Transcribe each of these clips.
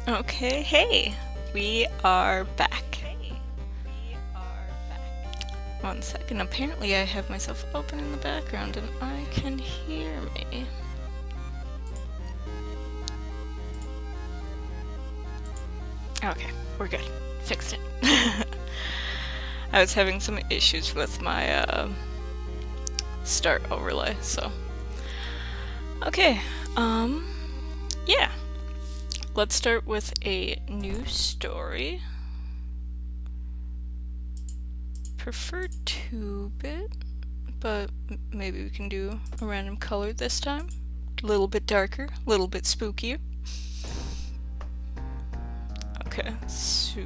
Okay, hey, we are back. One second, apparently I have myself open in the background and I can hear me. Okay, we're good. Fixed it. I was having some issues with my start overlay, so. Okay, yeah. Let's start with a new story. Prefer 2-bit, but maybe we can do a random color this time. A little bit darker, a little bit spookier. Okay, so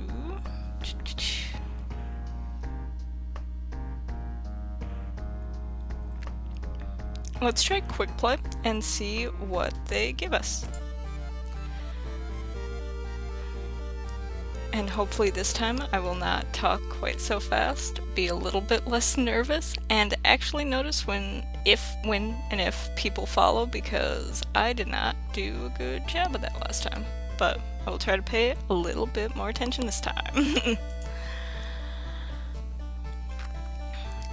let's try quick play and see what they give us. And hopefully this time I will not talk quite so fast, be a little bit less nervous, and actually notice when and if people follow, because I did not do a good job of that last time. But I will try to pay a little bit more attention this time.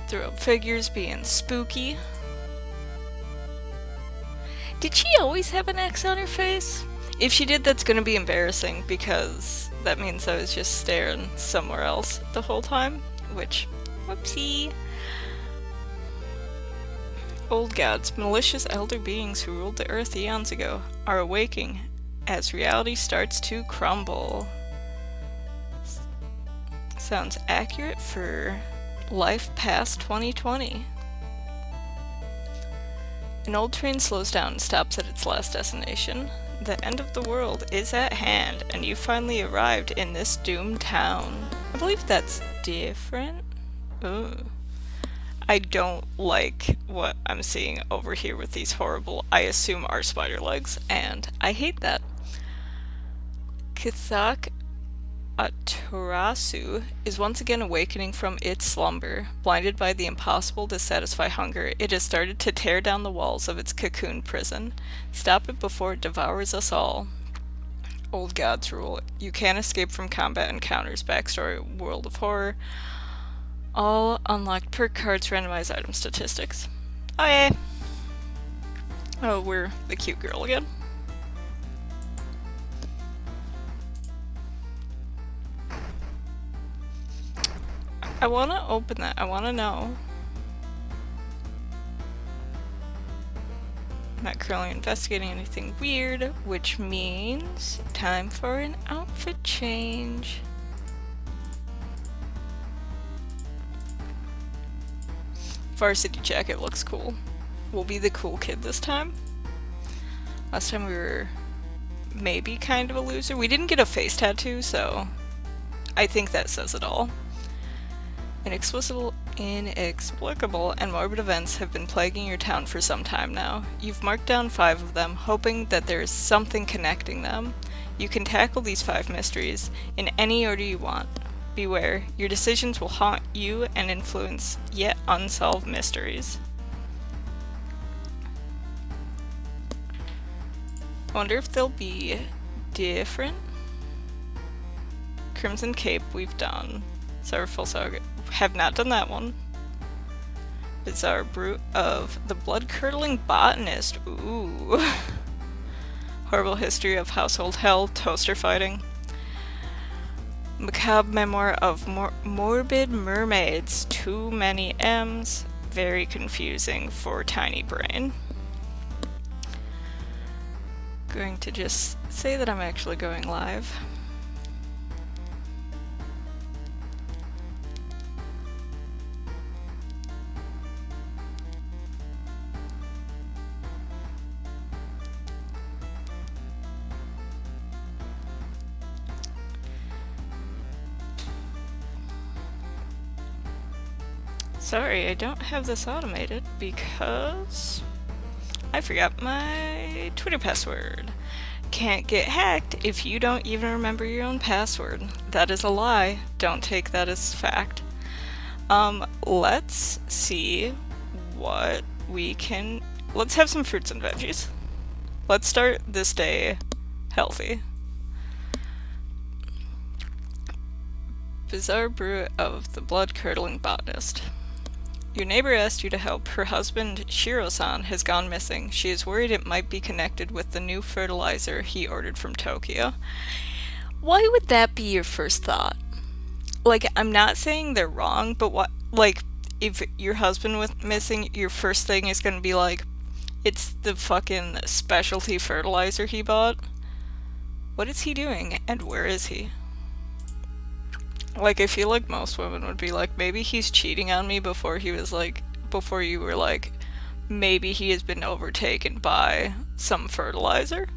Throw up figures being spooky. Did she always have an X on her face? If she did, that's gonna be embarrassing, because that means I was just staring somewhere else the whole time, which, whoopsie. Old gods, malicious elder beings who ruled the earth eons ago, are awaking as reality starts to crumble. Sounds accurate for life past 2020. An old train slows down and stops at its last destination. The end of the world is at hand, and you finally arrived in this doomed town. I believe that's different. Ugh. I don't like what I'm seeing over here with these horrible, I assume are spider legs, and I hate that. Kithak Atarasu is once again awakening from its slumber. Blinded by the impossible to satisfy hunger, it has started to tear down the walls of its cocoon prison. Stop it before it devours us all. Old gods rule. You can't escape from combat encounters. Backstory, World of Horror. All unlocked perk cards, randomized item statistics. Oh yay! Oh, we're the cute girl again. I want to open that. I want to know. I'm not currently investigating anything weird, which means time for an outfit change. Varsity jacket looks cool. We'll be the cool kid this time. Last time we were maybe kind of a loser. We didn't get a face tattoo, so I think that says it all. Inexplicable and morbid events have been plaguing your town for some time now. You've marked down 5 of them, hoping that there is something connecting them. You can tackle these 5 mysteries in any order you want. Beware, your decisions will haunt you and influence yet unsolved mysteries. I wonder if they'll be different. Crimson Cape we've done. Sorrowful Saga. Have not done that one. Bizarre Brute of the Blood-Curdling Botanist. Ooh. Horrible History of Household Hell. Toaster Fighting. Macabre Memoir of Morbid Mermaids. Too many M's. Very confusing for tiny brain. Going to just say that I'm actually going live. Sorry, I don't have this automated because I forgot my Twitter password. Can't get hacked if you don't even remember your own password. That is a lie. Don't take that as fact. Let's see what we can... Let's have some fruits and veggies. Let's start this day healthy. Bizarre brew of the blood-curdling botanist. Your neighbor asked you to help. Her husband, Shiro-san, has gone missing. She is worried it might be connected with the new fertilizer he ordered from Tokyo. Why would that be your first thought? Like, I'm not saying they're wrong, but what, like, if your husband was missing, your first thing is gonna be like, it's the fucking specialty fertilizer he bought? What is he doing, and where is he? Like, I feel like most women would be like, maybe he's cheating on me before he was like, before you were like, maybe he has been overtaken by some fertilizer.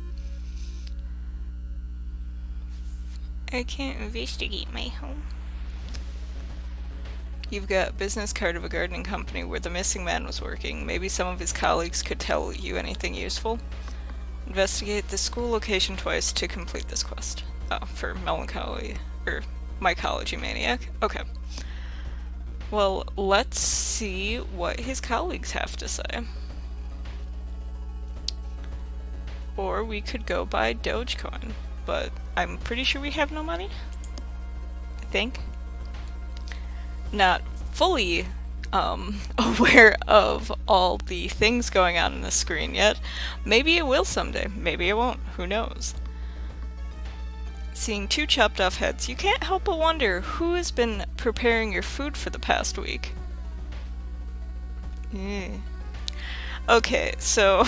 I can't investigate my home. You've got a business card of a gardening company where the missing man was working. Maybe some of his colleagues could tell you anything useful. Investigate the school location twice to complete this quest. Oh, for melancholy, or mycology maniac. Okay. Well, let's see what his colleagues have to say. Or we could go buy Dogecoin, but I'm pretty sure we have no money. I think. Not fully aware of all the things going on in the screen yet. Maybe it will someday. Maybe it won't. Who knows? Seeing two chopped off heads, you can't help but wonder who has been preparing your food for the past week. Okay, so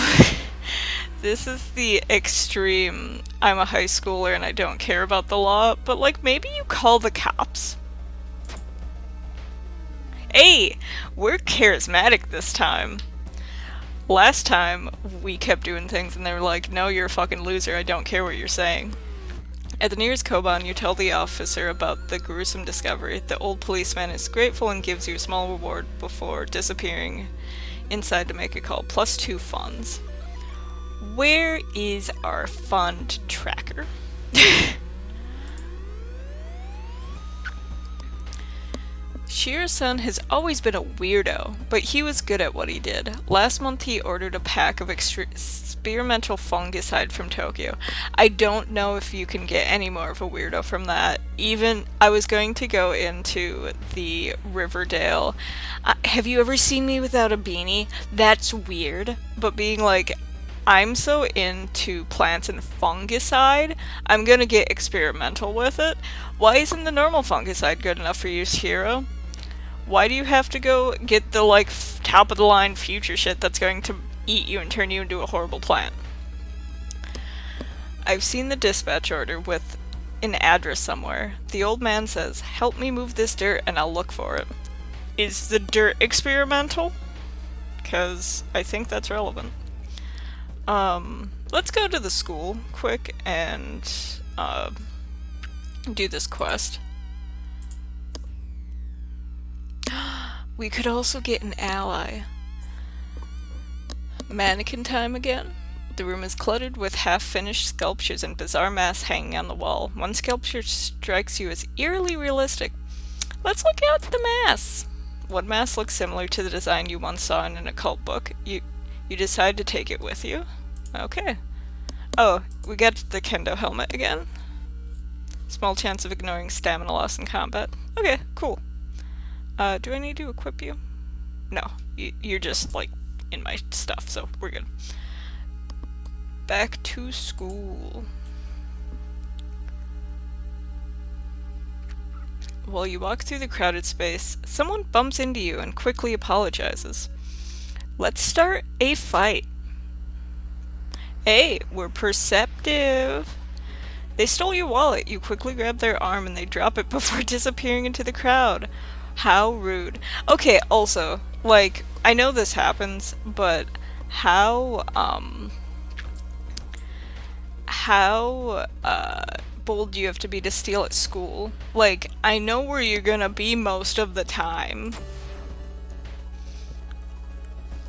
this is the extreme, I'm a high schooler and I don't care about the law, but like maybe you call the cops. Hey, we're charismatic this time. Last time we kept doing things and they were like, no, you're a fucking loser, I don't care what you're saying. At the nearest Koban, you tell the officer about the gruesome discovery. The old policeman is grateful and gives you a small reward before disappearing inside to make a call. +2 funds. Where is our fund tracker? Shiro-san has always been a weirdo, but he was good at what he did. Last month he ordered a pack of experimental fungicide from Tokyo. I don't know if you can get any more of a weirdo from that. Even, I was going to go into the Riverdale. Have you ever seen me without a beanie? That's weird. But being like, I'm so into plants and fungicide, I'm gonna get experimental with it. Why isn't the normal fungicide good enough for you, Shiro? Why do you have to go get the, like, top-of-the-line future shit that's going to eat you and turn you into a horrible plant? I've seen the dispatch order with an address somewhere. The old man says, help me move this dirt and I'll look for it. Is the dirt experimental? Because I think that's relevant. Let's go to the school quick and do this quest. We could also get an ally. Mannequin time again. The room is cluttered with half-finished sculptures and bizarre masks hanging on the wall. One sculpture strikes you as eerily realistic. Let's look at the masks. One mask looks similar to the design you once saw in an occult book. You decide to take it with you? Okay. Oh, we got the kendo helmet again. Small chance of ignoring stamina loss in combat. Okay, cool. Do I need to equip you? No, you're just, like, in my stuff, so we're good. Back to school. While you walk through the crowded space, someone bumps into you and quickly apologizes. Let's start a fight. Hey, we're perceptive. They stole your wallet. You quickly grab their arm and they drop it before disappearing into the crowd. How rude. Okay, also, like, I know this happens, but how bold do you have to be to steal at school? Like, I know where you're gonna be most of the time.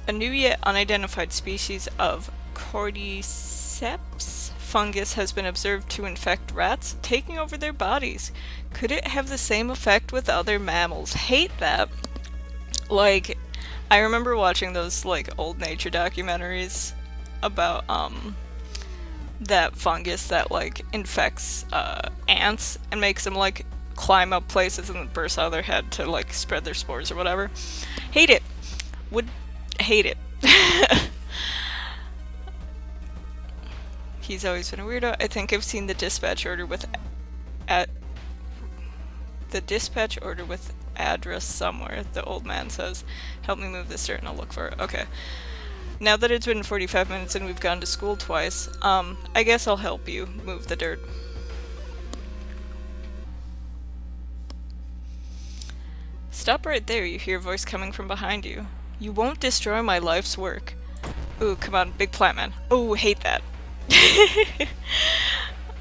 A new yet unidentified species of cordyceps fungus has been observed to infect rats, taking over their bodies. Could it have the same effect with other mammals? Hate that. Like, I remember watching those, like, old nature documentaries about, that fungus that, like, infects, ants and makes them, like, climb up places and burst out of their head to like spread their spores or whatever. Hate it. Would hate it. He's always been a weirdo. I think I've seen the dispatch order with address somewhere. The old man says, "Help me move this dirt and I'll look for it." Okay. Now that it's been 45 minutes and we've gone to school twice, I guess I'll help you move the dirt. Stop right there, you hear a voice coming from behind you. You won't destroy my life's work. Ooh, come on, big plant man. Ooh, hate that.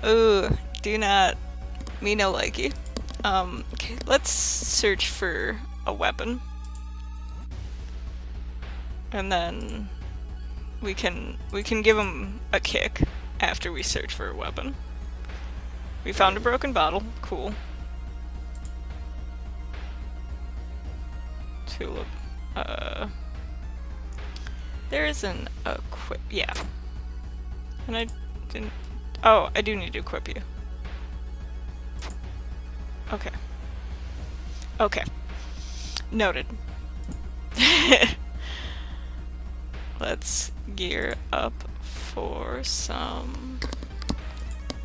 Ooh, do not. Me no likey. Okay, let's search for a weapon. And then we can give him a kick after we search for a weapon. We found a broken bottle. Cool. Tulip. There is an equip. Yeah. And I didn't. Oh, I do need to equip you. Okay. Okay. Noted. Let's gear up for some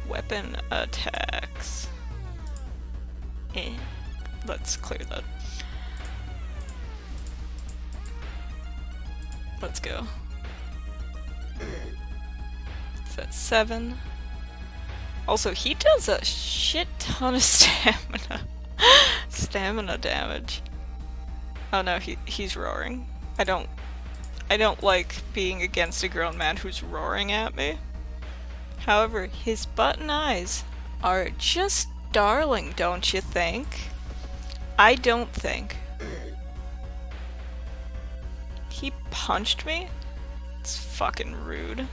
weapon attacks. Let's clear that. Let's go. It's at 7. Also, he does a shit ton of stamina. Stamina damage. Oh no, he's roaring. I don't like being against a grown man who's roaring at me. However, his button eyes are just darling, don't you think? I don't think. He punched me? It's fucking rude.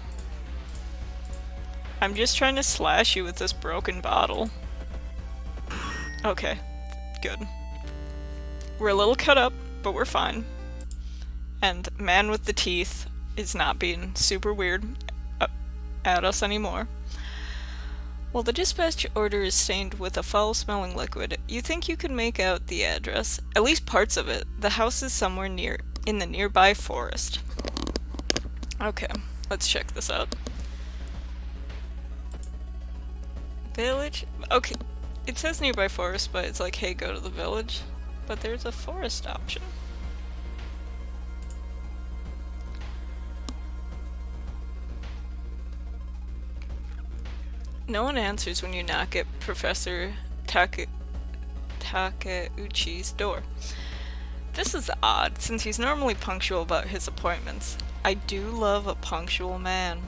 I'm just trying to slash you with this broken bottle. Okay, good. We're a little cut up, but we're fine. And man with the teeth is not being super weird at us anymore. Well, the dispatch order is stained with a foul-smelling liquid. You think you can make out the address? At least parts of it. The house is somewhere in the nearby forest. Okay, let's check this out. Village? Okay, it says nearby forest, but it's like, hey, go to the village. But there's a forest option. No one answers when you knock at Professor Takeuchi's door. This is odd, since he's normally punctual about his appointments. I do love a punctual man.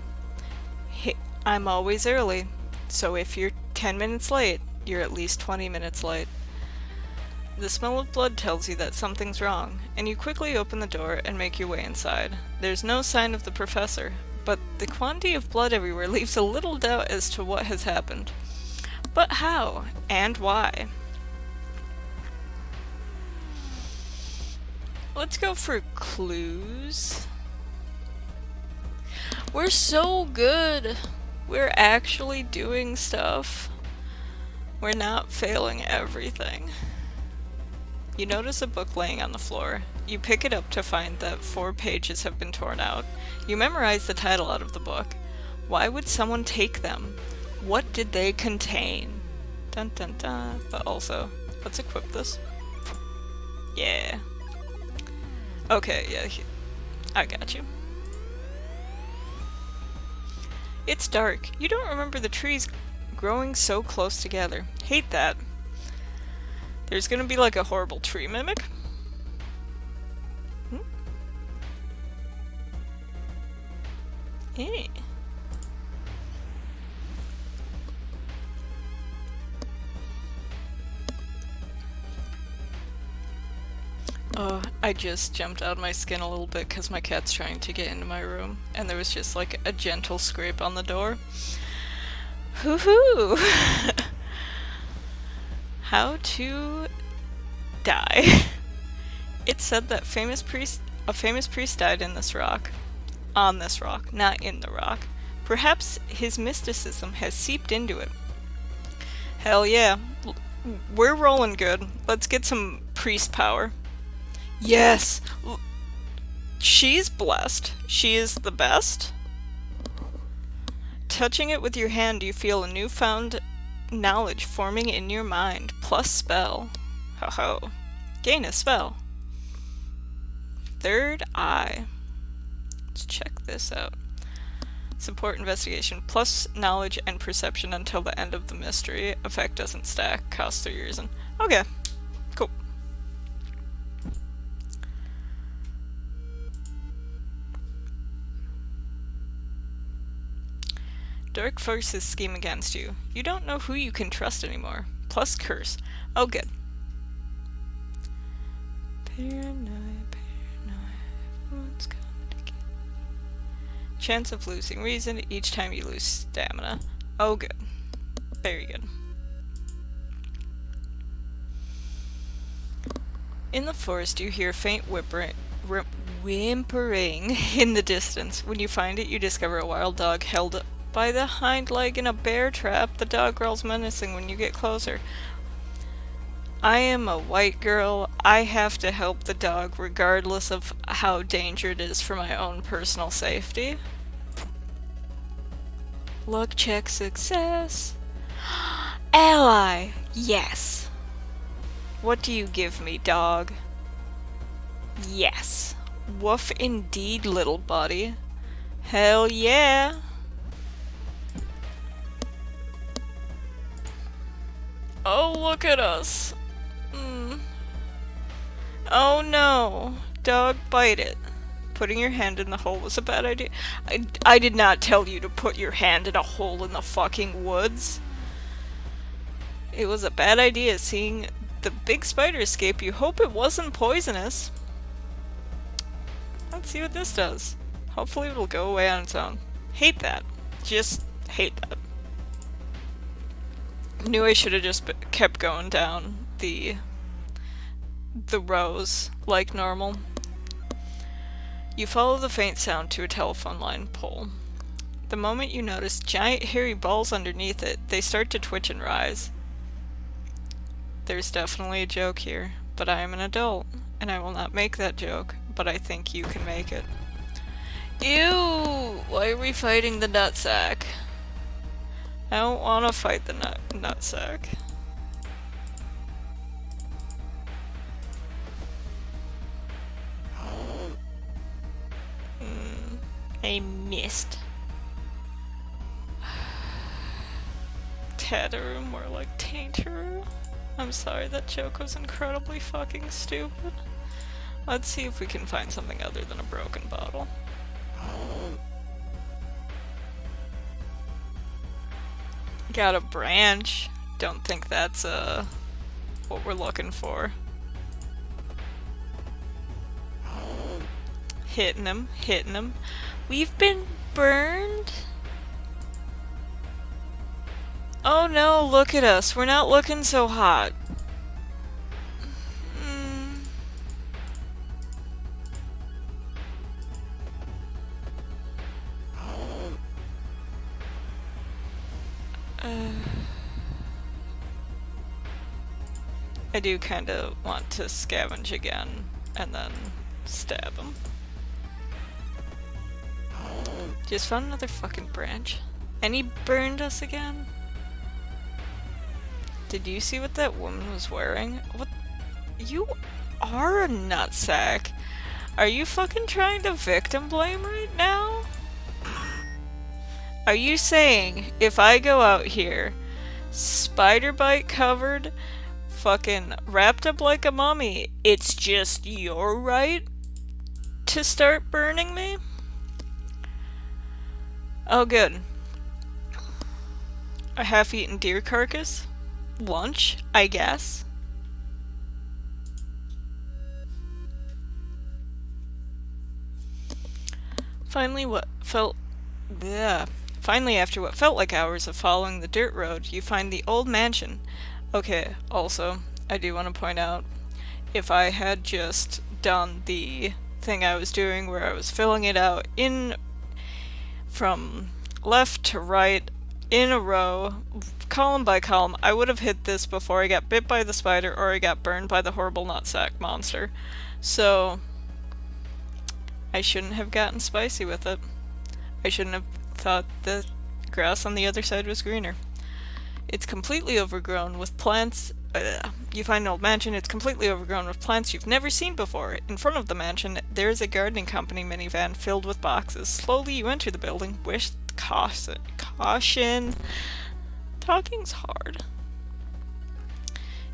I'm always early, so if you're 10 minutes late, you're at least 20 minutes late. The smell of blood tells you that something's wrong, and you quickly open the door and make your way inside. There's no sign of the professor, but the quantity of blood everywhere leaves a little doubt as to what has happened. But how? And why? Let's go for clues. We're so good! We're actually doing stuff. We're not failing everything. You notice a book laying on the floor. You pick it up to find that 4 pages have been torn out. You memorize the title out of the book. Why would someone take them? What did they contain? Dun dun dun. But also, let's equip this. Yeah. Okay, yeah, I got you. It's dark. You don't remember the trees growing so close together. Hate that. There's gonna be like a horrible tree mimic. Hey. Oh, I just jumped out of my skin a little bit because my cat's trying to get into my room, and there was just like a gentle scrape on the door. Hoo-hoo! How to die. It said that a famous priest died in this rock. On this rock, not in the rock. Perhaps his mysticism has seeped into it. Hell yeah. We're rolling good. Let's get some priest power. Yes! She's blessed. She is the best. Touching it with your hand, you feel a newfound knowledge forming in your mind, plus spell. Ho ho. Gain a spell. Third eye. Let's check this out. Support investigation, plus knowledge and perception until the end of the mystery. Effect doesn't stack, costs 3 years. And okay, cool. Dark forces scheme against you. You don't know who you can trust anymore. Plus curse. Oh, good. Paranoia, everyone's coming to get. Chance of losing reason each time you lose stamina. Oh, good. Very good. In the forest, you hear faint whimpering in the distance. When you find it, you discover a wild dog held by the hind leg in a bear trap. The dog growls menacing when you get closer. I am a white girl. I have to help the dog regardless of how dangerous it is for my own personal safety. Luck check success. Ally! Yes! What do you give me, dog? Yes. Woof indeed, little buddy. Hell yeah! Oh, look at us. Oh no. Dog, bite it. Putting your hand in the hole was a bad idea. I did not tell you to put your hand in a hole in the fucking woods. It was a bad idea seeing the big spider escape. You hope it wasn't poisonous. Let's see what this does. Hopefully it'll go away on its own. Hate that. Just hate that. Knew I should have just kept going down the rows like normal. You follow the faint sound to a telephone line pole. The moment you notice giant hairy balls underneath it, they start to twitch and rise. There's definitely a joke here, but I am an adult, and I will not make that joke, but I think you can make it. Ew! Why are we fighting the nutsack? I don't want to fight the nutsack. I missed. Tatteru, more like Tainteru. I'm sorry, that joke was incredibly fucking stupid. Let's see if we can find something other than a broken bottle. Got a branch. Don't think that's what we're looking for. Hitting him, hitting him. We've been burned? Oh no, look at us. We're not looking so hot. I do kind of want to scavenge again and then stab him. Just found another fucking branch. And he burned us again? Did you see what that woman was wearing? What? You are a nutsack. Are you fucking trying to victim blame right now? Are you saying if I go out here, spider bite covered, fucking wrapped up like a mummy, it's just your right to start burning me? Oh good. A half-eaten deer carcass? Lunch, I guess? Finally, after what felt like hours of following the dirt road, you find the old mansion. Okay, also, I do want to point out, if I had just done the thing I was doing where I was filling it out from left to right in a row, column by column. I would have hit this before I got bit by the spider or I got burned by the horrible nutsack monster. So I shouldn't have gotten spicy with it. I shouldn't have thought the grass on the other side was greener. It's completely overgrown with plants. You find an old mansion, it's completely overgrown with plants you've never seen before. In front of the mansion, there is a gardening company minivan filled with boxes. Slowly you enter the building with caution. Talking's hard.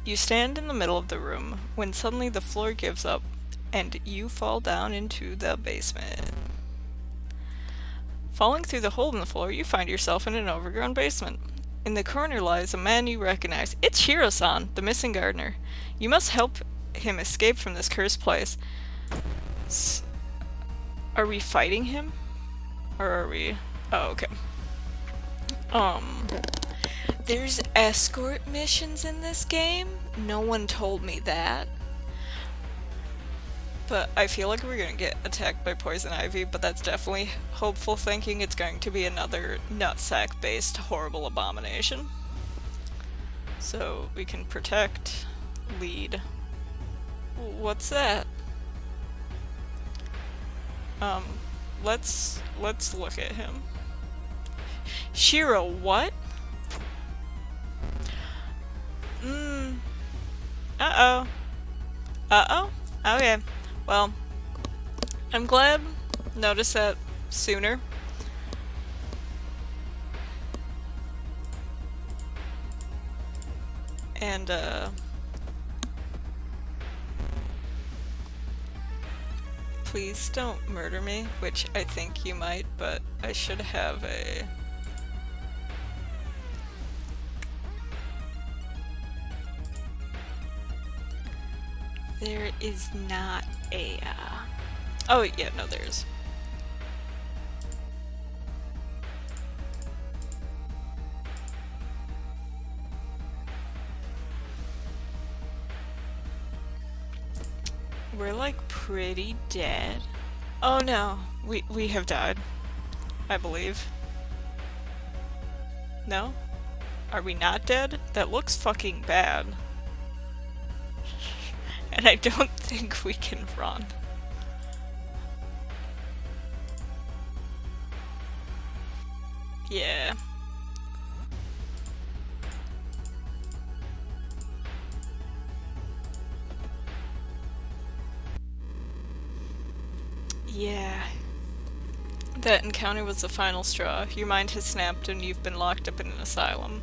You stand in the middle of the room when suddenly the floor gives up and you fall down into the basement. Falling through the hole in the floor, you find yourself in an overgrown basement. In the corner lies a man you recognize. It's Shiro-san, the missing gardener. You must help him escape from this cursed place. Are we fighting him? Or are we... Oh, okay. There's escort missions in this game? No one told me that. But I feel like we're gonna get attacked by poison ivy, but that's definitely hopeful thinking. It's going to be another nutsack-based horrible abomination. So we can protect, lead. What's that? Let's look at him. Shiro, what? Uh-oh. Uh-oh? Okay. Well, I'm glad noticed that sooner. And, please don't murder me, which I think you might, but I should have a... There is not a, Oh, yeah, no, there is. We're, like, pretty dead. Oh, no. We have died. I believe. No? Are we not dead? That looks fucking bad. And I don't think we can run. Yeah. Yeah. That encounter was the final straw. Your mind has snapped and you've been locked up in an asylum.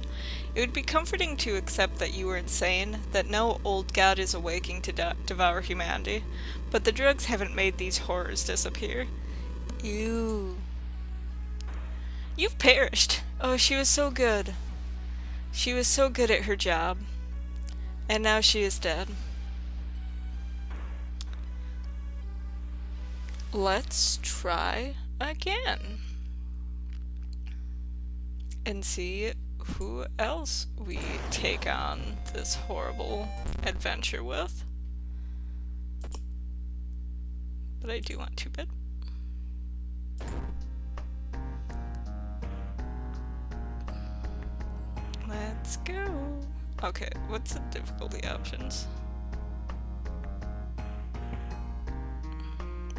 It would be comforting to accept that you were insane, that no old god is awaking to devour humanity, but the drugs haven't made these horrors disappear. Ew. You've perished. Oh, she was so good. She was so good at her job. And now she is dead. Let's try again. And see who else we take on this horrible adventure with. But I do want 2-bit. Let's go. Okay, what's the difficulty options?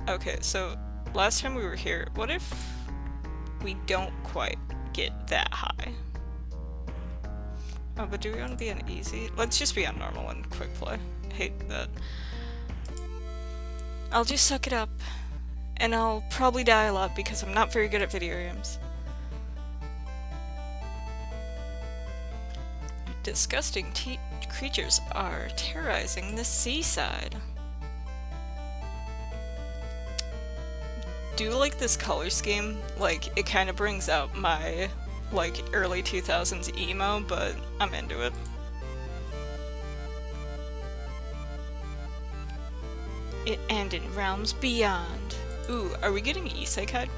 Okay, so last time we were here, what if we don't quite get that high? Oh, but do we want to be on easy? Let's just be on normal and quick play. I hate that. I'll just suck it up. And I'll probably die a lot because I'm not very good at video games. Disgusting creatures are terrorizing the seaside. Do you like this color scheme? Like, it kind of brings out my, like, early 2000s emo, but I'm into it. And in realms beyond. Ooh, are we getting isekai?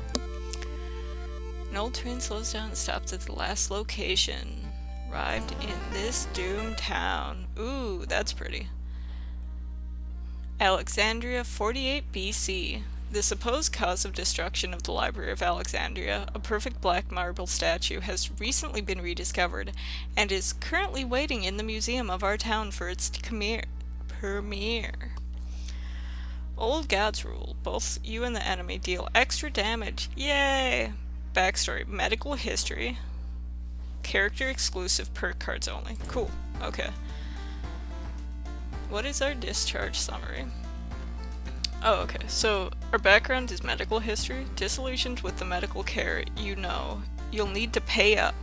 An old train slows down and stops at the last location. Arrived in this doomed town. Ooh, that's pretty. Alexandria, 48 BC. The supposed cause of destruction of the Library of Alexandria, a perfect black marble statue, has recently been rediscovered and is currently waiting in the museum of our town for its premiere. Old gods rule. Both you and the enemy deal extra damage. Yay! Backstory. Medical history. Character exclusive perk cards only. Cool. Okay. What is our discharge summary? Oh, okay. So, our background is medical history. Disillusioned with the medical care you know, you'll need to pay up.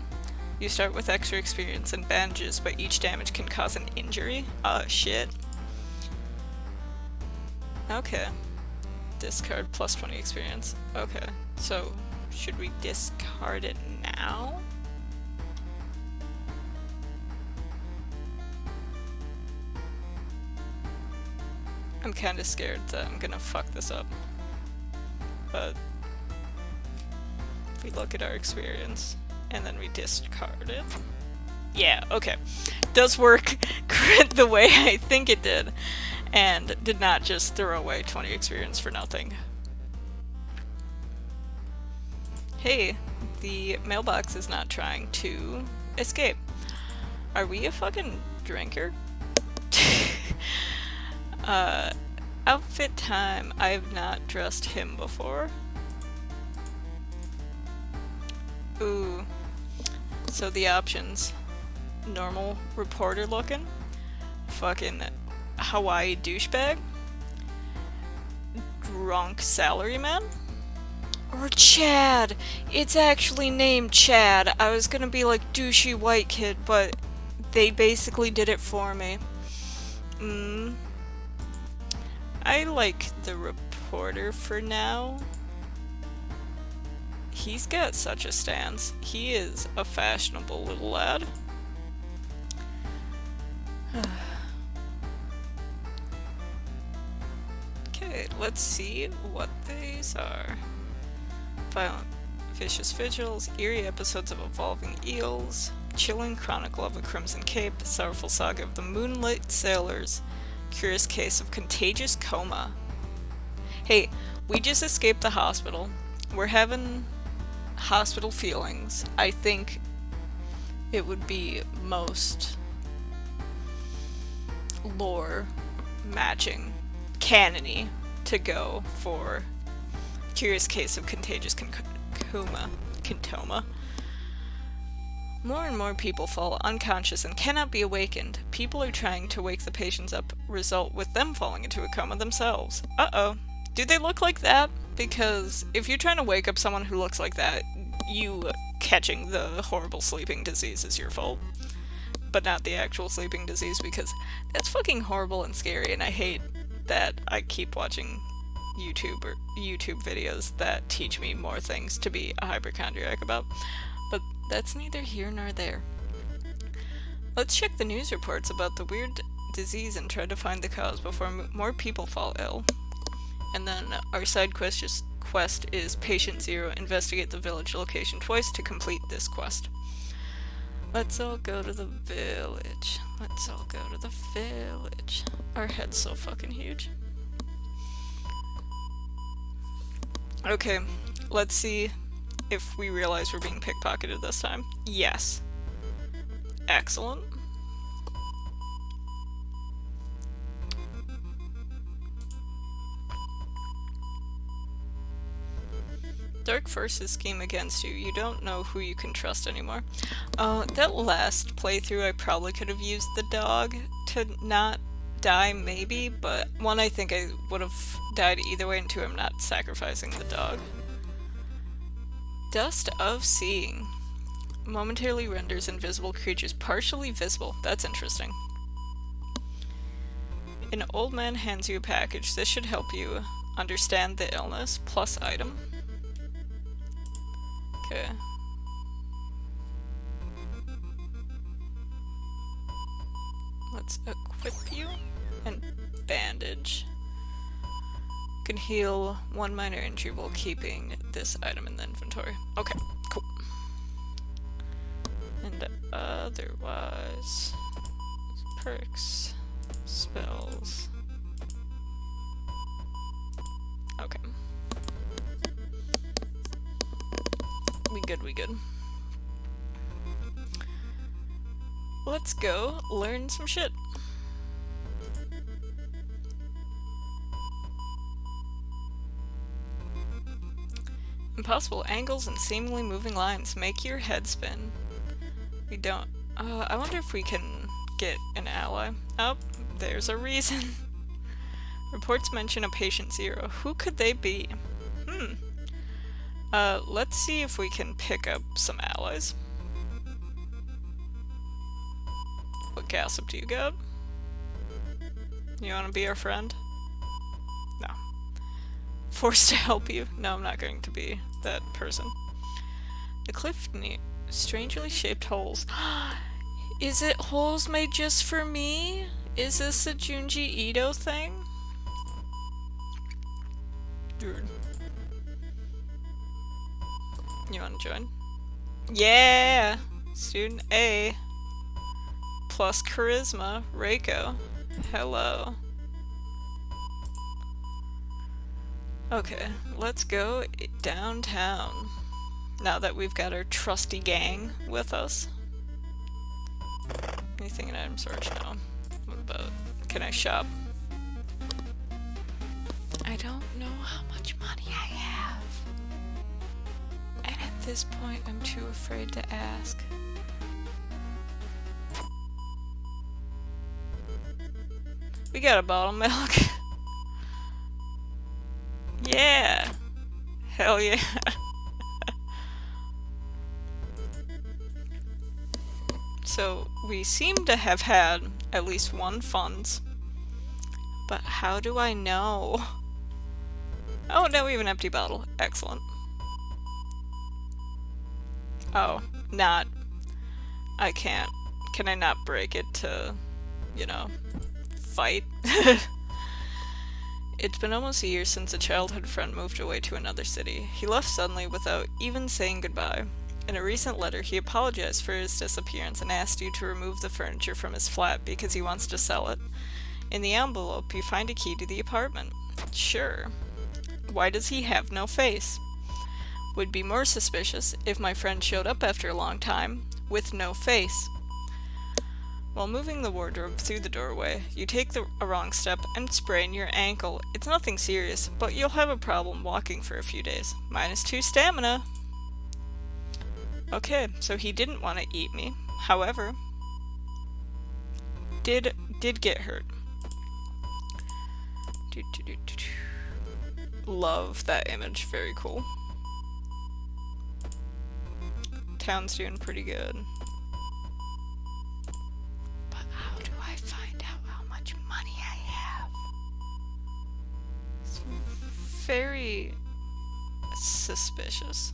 You start with extra experience and bandages, but each damage can cause an injury? Shit. Okay. Discard plus 20 experience. Okay. So, should we discard it now? I'm kinda scared that I'm gonna fuck this up. But if we look at our experience and then we discard it. Yeah, okay. Does work the way I think it did, and did not just throw away 20 experience for nothing. Hey, the mailbox is not trying to escape. Are we a fucking drinker? Outfit time. I have not dressed him before. Ooh. So the options. Normal reporter looking. Fucking Hawaii douchebag. Drunk salaryman. Or Chad. It's actually named Chad. I was gonna be like douchey white kid, but they basically did it for me. I like the reporter for now. He's got such a stance. He is a fashionable little lad. Okay, let's see what these are. Violent, vicious vigils, eerie episodes of evolving eels, chilling chronicle of a crimson cape, sorrowful saga of the moonlit sailors, curious case of contagious coma. Hey, we just escaped the hospital. We're having hospital feelings. I think it would be most lore matching, canon-y, to go for curious case of contagious coma. More and more people fall unconscious and cannot be awakened. People are trying to wake the patients up, result with them falling into a coma themselves. Uh-oh. Do they look like that? Because if you're trying to wake up someone who looks like that, you catching the horrible sleeping disease is your fault. But not the actual sleeping disease, because that's fucking horrible and scary, and I hate that I keep watching YouTube videos that teach me more things to be a hypochondriac about. But that's neither here nor there. Let's check the news reports about the weird disease and try to find the cause before more people fall ill. And then our side quest is Patient Zero, investigate the village location twice to complete this quest. Let's all go to the village. Let's all go to the village. Our head's so fucking huge. Okay, let's see if we realize we're being pickpocketed this time. Yes. Excellent. Dark forces scheme against you. You don't know who you can trust anymore. That last playthrough I probably could have used the dog to not die, maybe, but one, I think I would have died either way, and two, I'm not sacrificing the dog. Dust of Seeing. Momentarily renders invisible creatures partially visible. That's interesting. An old man hands you a package. This should help you understand the illness. Plus item. Okay. Let's equip you. And bandage. Can heal one minor injury while keeping this item in the inventory. Okay, cool. And otherwise, perks, spells. Okay. good, we good. Let's go learn some shit. Impossible angles and seemingly moving lines make your head spin. We don't... I wonder if we can get an ally. Oh, there's a reason. Reports mention a patient 0. Who could they be? Let's see if we can pick up some allies. What gossip do you got? You wanna be our friend? No. Forced to help you? No, I'm not going to be that person. The cliff strangely shaped holes. Is it holes made just for me? Is this a Junji Ito thing? Dude. You wanna join? Yeah! Student A. Plus charisma. Reiko. Hello. Okay, let's go downtown. Now that we've got our trusty gang with us. Anything in item storage? No. What about... Can I shop? I don't know how much money I have. And at this point, I'm too afraid to ask. We got a bottle of milk. Yeah! Hell yeah! So, we seem to have had at least one funds. But how do I know? Oh, now we have an empty bottle. Excellent. Oh, not. I can't. Can I not break it to, you know, fight? It's been almost a year since a childhood friend moved away to another city. He left suddenly without even saying goodbye. In a recent letter, he apologized for his disappearance and asked you to remove the furniture from his flat because he wants to sell it. In the envelope, you find a key to the apartment. Sure. Why does he have no face? Would be more suspicious if my friend showed up after a long time with no face. While moving the wardrobe through the doorway, you take a wrong step and sprain your ankle. It's nothing serious, but you'll have a problem walking for a few days. -2 stamina. Okay, so he didn't want to eat me. However, did get hurt. Love that image, very cool. Town's doing pretty good. But how do I find out how much money I have? It's very suspicious.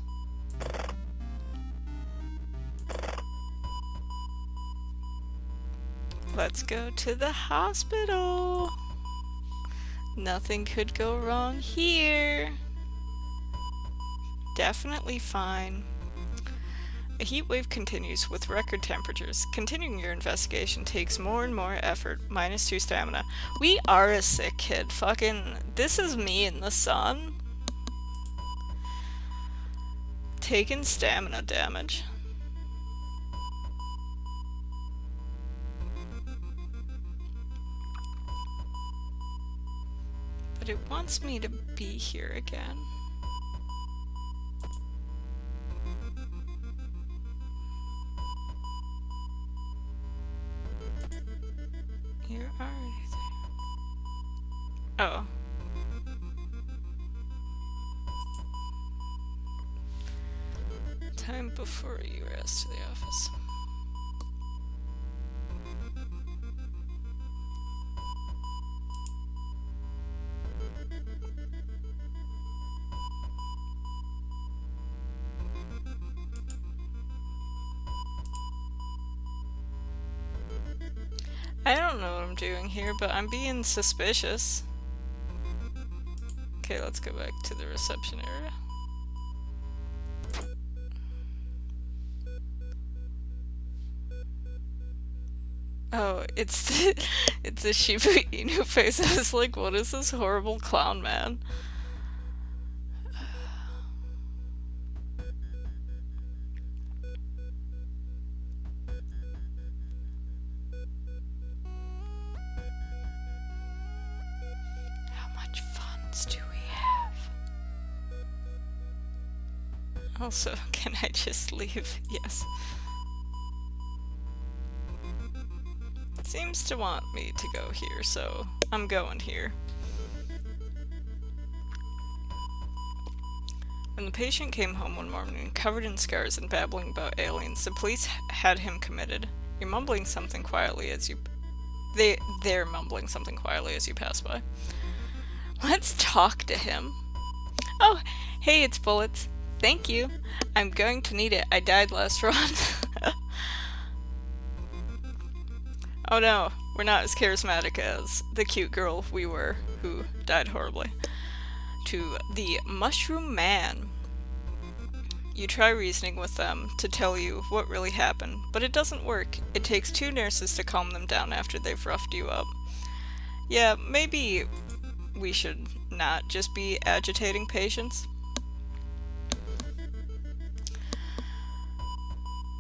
Let's go to the hospital. Nothing could go wrong here. Definitely fine. A heat wave continues with record temperatures. Continuing your investigation takes more and more effort. -2 stamina. We are a sick kid. Fucking, this is me in the sun. Taking stamina damage. But it wants me to be here again. You're already there. Oh. Time before you were asked to the office. I don't know what I'm doing here, but I'm being suspicious. Okay, let's go back to the reception area. Oh, it's the Shiba Inu face. I was like, what is this horrible clown man? Also, can I just leave? Yes. Seems to want me to go here, so I'm going here. When the patient came home one morning, covered in scars and babbling about aliens, the police had him committed. You're mumbling something quietly as you... They're mumbling something quietly as you pass by. Let's talk to him. Oh, hey, it's Bullets. Thank you. I'm going to need it. I died last run. Oh no, we're not as charismatic as the cute girl we were, who died horribly. To the Mushroom Man. You try reasoning with them to tell you what really happened, but it doesn't work. It takes 2 nurses to calm them down after they've roughed you up. Yeah, maybe we should not just be agitating patients.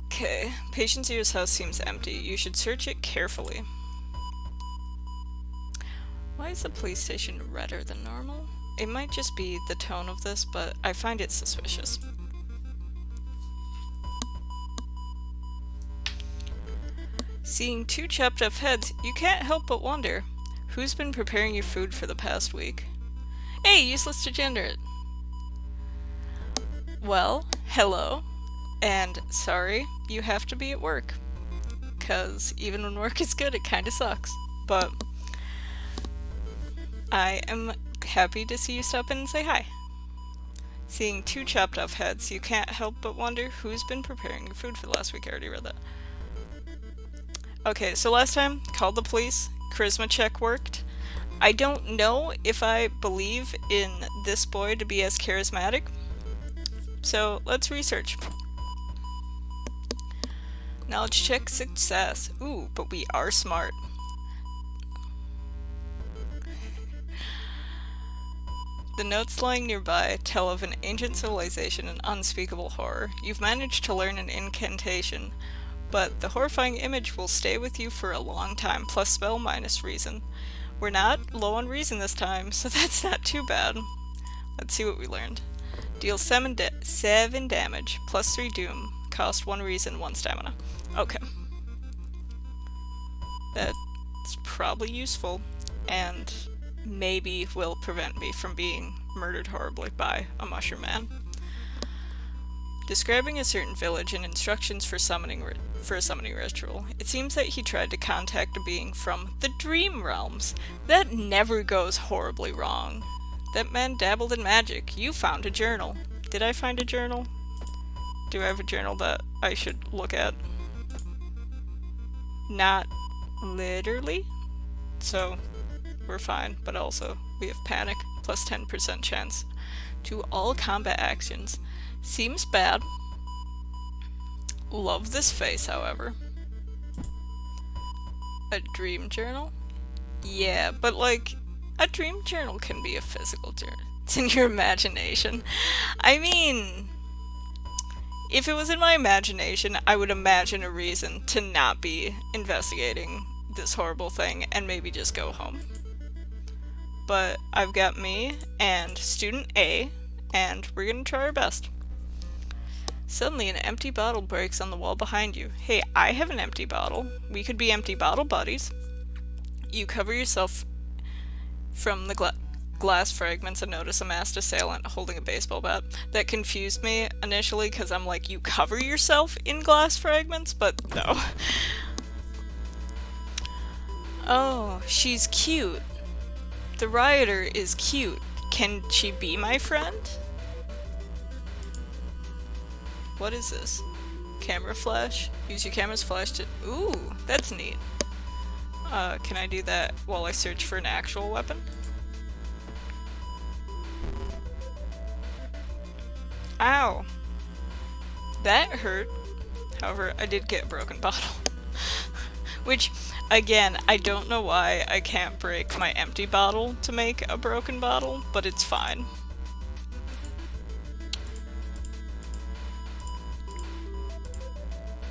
Okay, Patient Zero's house seems empty. You should search it carefully. Why is the police station redder than normal? It might just be the tone of this, but I find it suspicious. Seeing 2 chopped off heads, you can't help but wonder, who's been preparing your food for the past week? Hey, useless degenerate! Well, hello, and sorry, you have to be at work. 'Cause even when work is good, it kinda sucks. But I am happy to see you stop in and say hi. Seeing 2 chopped off heads, you can't help but wonder who's been preparing your food for the last week. I already read that. Okay, so last time, called the police, charisma check worked. I don't know if I believe in this boy to be as charismatic, so let's research. Knowledge check success. Ooh, but we are smart. The notes lying nearby tell of an ancient civilization and unspeakable horror. You've managed to learn an incantation, but the horrifying image will stay with you for a long time, plus spell minus reason. We're not low on reason this time, so that's not too bad. Let's see what we learned. Deal 7 damage, plus 3 doom, cost 1 reason, 1 stamina. Okay. That's probably useful, and maybe will prevent me from being murdered horribly by a mushroom man. Describing a certain village and instructions for a summoning ritual. It seems that he tried to contact a being from the dream realms. That never goes horribly wrong. That man dabbled in magic. You found a journal. Did I find a journal? Do I have a journal that I should look at? Not literally. So we're fine, but also we have panic, plus 10% chance to all combat actions. Seems bad. Love this face, however. A dream journal? Yeah, but like, a dream journal can be a physical journal. It's in your imagination. I mean, if it was in my imagination, I would imagine a reason to not be investigating this horrible thing and maybe just go home. But I've got me and student A, and we're gonna try our best. Suddenly an empty bottle breaks on the wall behind you. Hey, I have an empty bottle. We could be empty bottle buddies. You cover yourself from the glass fragments and notice a masked assailant holding a baseball bat. That confused me initially because I'm like, you cover yourself in glass fragments? But no. Oh, she's cute. The rioter is cute. Can she be my friend? What is this? Camera flash? Use your camera's flash to... Ooh, that's neat. Can I do that while I search for an actual weapon? Ow! That hurt. However, I did get a broken bottle. Which, again, I don't know why I can't break my empty bottle to make a broken bottle, but it's fine.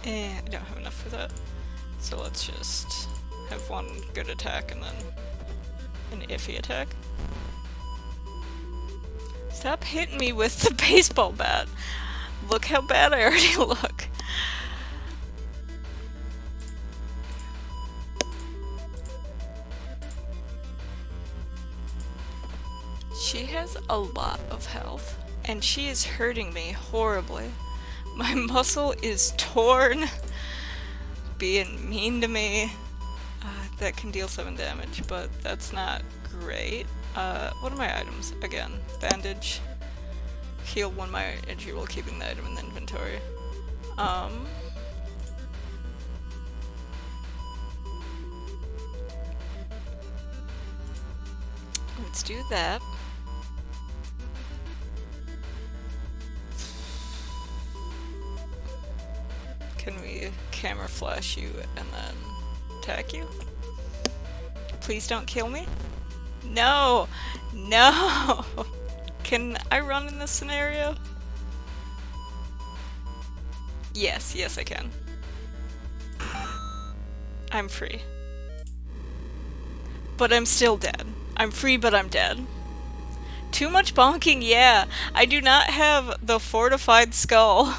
I don't have enough for that. So let's just have one good attack and then an iffy attack. Stop hitting me with the baseball bat! look how bad I already look. She has a lot of health, and she is hurting me horribly. My muscle is torn, being mean to me. That can deal 7 damage, but that's not great. What are my items? Again, bandage. Heal 1 my injury while keeping the item in the inventory. Let's do that. Can we camera flash you and then attack you? Please don't kill me? No! No! Can I run in this scenario? Yes, yes I can. I'm free. But I'm still dead. I'm free, but I'm dead. Too much bonking, yeah. I do not have the fortified skull.